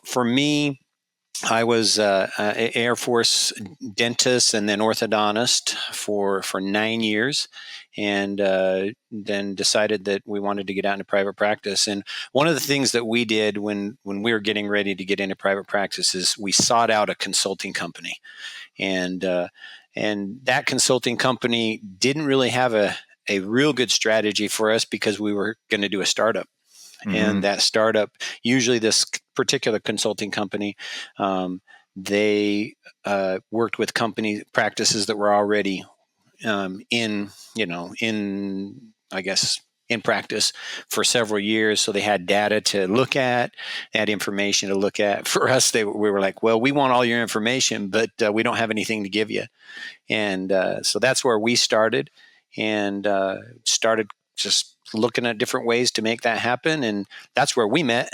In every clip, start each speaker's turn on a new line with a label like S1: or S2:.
S1: For me, I was a Air Force dentist and then orthodontist for 9 years, and then decided that we wanted to get out into private practice. And one of the things that we did when we were getting ready to get into private practice is we sought out a consulting company, and that consulting company didn't really have a real good strategy for us because we were going to do a startup. And that startup, usually this particular consulting company, they worked with company practices that were already in practice for several years. So they had data to look at, they had information to look at. For us, we were like, well, we want all your information, but we don't have anything to give you. And so that's where we started, and started just looking at different ways to make that happen. And that's where we met.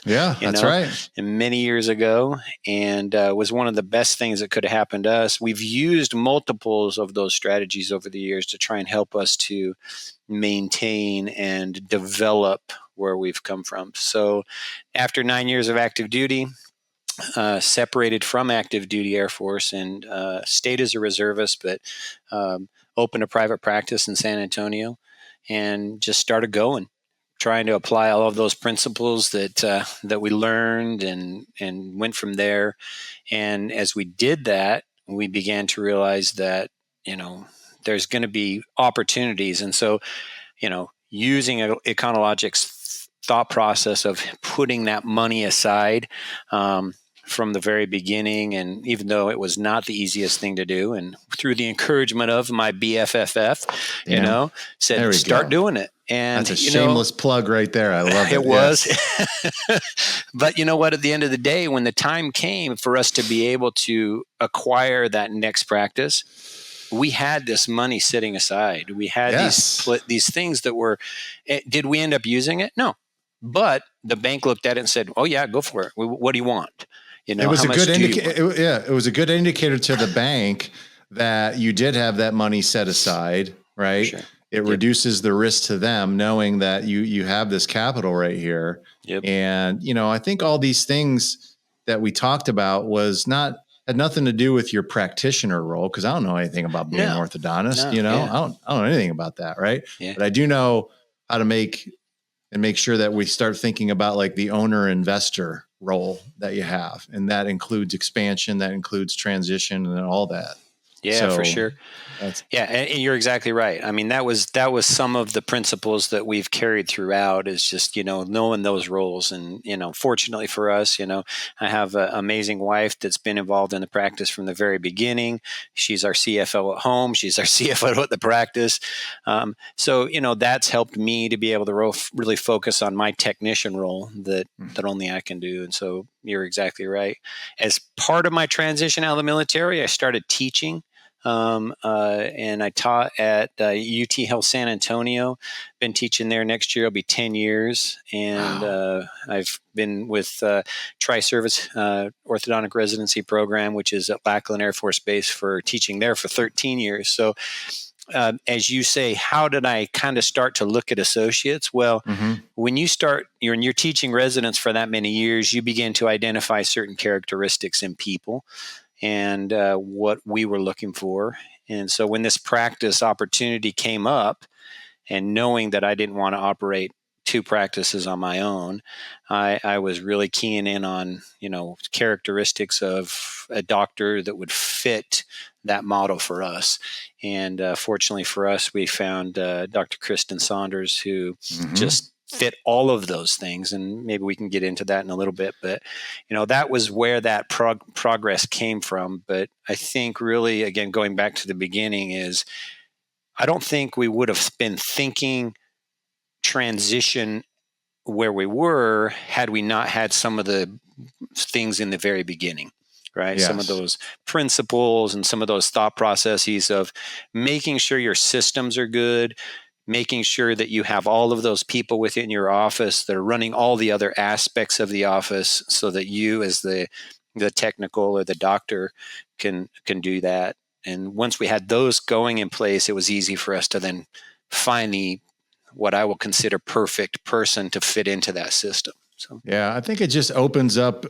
S2: Yeah, that's right.
S1: And many years ago, and was one of the best things that could have happened to us. We've used multiples of those strategies over the years to try and help us to maintain and develop where we've come from. So after 9 years of active duty, separated from active duty Air Force, and stayed as a reservist, but opened a private practice in San Antonio, and just started going, trying to apply all of those principles that we learned, and went from there. And as we did that, we began to realize that, there's going to be opportunities. And so, using Econologics thought process of putting that money aside, from the very beginning, and even though it was not the easiest thing to do, and through the encouragement of my BFFF, said, start doing it. And
S2: that's a shameless plug right there. I love it.
S1: It was. But you know what? At the end of the day, when the time came for us to be able to acquire that next practice, we had this money sitting aside. We had these things that were, did we end up using it? No. But the bank looked at it and said, oh yeah, go for it. What do you want?
S2: It was a good it was a good indicator to the bank that you did have that money set aside, right? Sure. It reduces the risk to them knowing that you have this capital right here.
S1: Yep.
S2: And, I think all these things that we talked about had nothing to do with your practitioner role, because I don't know anything about being an orthodontist. I don't know anything about that, right?
S1: Yeah.
S2: But I do know how to make sure that we start thinking about like the owner investor role that you have, and that includes expansion, that includes transition, and all that.
S1: Yeah, for sure. And you're exactly right. I mean, that was some of the principles that we've carried throughout, is just, knowing those roles. And, fortunately for us, I have an amazing wife that's been involved in the practice from the very beginning. She's our CFO at home. She's our CFO at the practice. So, that's helped me to be able to really focus on my technician role that only I can do. And so you're exactly right. As part of my transition out of the military, I started teaching. And I taught at UT Health San Antonio. Been teaching there. Next year, it'll be 10 years. And I've been with Tri-Service Orthodontic Residency Program, which is at Lackland Air Force Base, for teaching there for 13 years. So as you say, how did I kind of start to look at associates? Well, when you're teaching residents for that many years, you begin to identify certain characteristics in people, and what we were looking for. And so when this practice opportunity came up, and knowing that I didn't want to operate two practices on my own, I was really keying in on, characteristics of a doctor that would fit that model for us. And fortunately for us, we found Dr. Kristen Saunders, who just fit all of those things. And maybe we can get into that in a little bit, but that was where that progress came from. But I think really, again, going back to the beginning, is I don't think we would have been thinking transition where we were had we not had some of the things in the very beginning, right?
S2: Yes.
S1: Some of those principles and some of those thought processes of making sure your systems are good, making sure that you have all of those people within your office that are running all the other aspects of the office, so that you as the technical or the doctor can do that. And once we had those going in place, it was easy for us to then find what I will consider perfect person to fit into that system. So,
S2: yeah, I think it just opens up,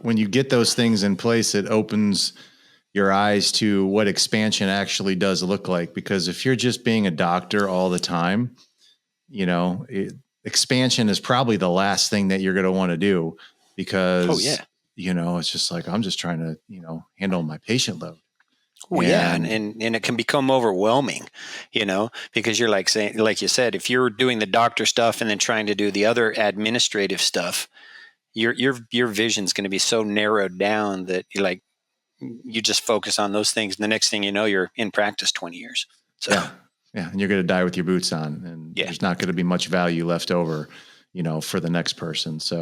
S2: when you get those things in place, it opens your eyes to what expansion actually does look like. Because if you're just being a doctor all the time, expansion is probably the last thing that you're going to want to do, because, it's just like, I'm just trying to, handle my patient load.
S1: Well, yeah, and it can become overwhelming, because you're like saying, like you said, if you're doing the doctor stuff and then trying to do the other administrative stuff, your vision's going to be so narrowed down that you just focus on those things. And the next thing you know, you're in practice 20 years. So
S2: yeah, and you're going to die with your boots on, and there's not going to be much value left over, for the next person. So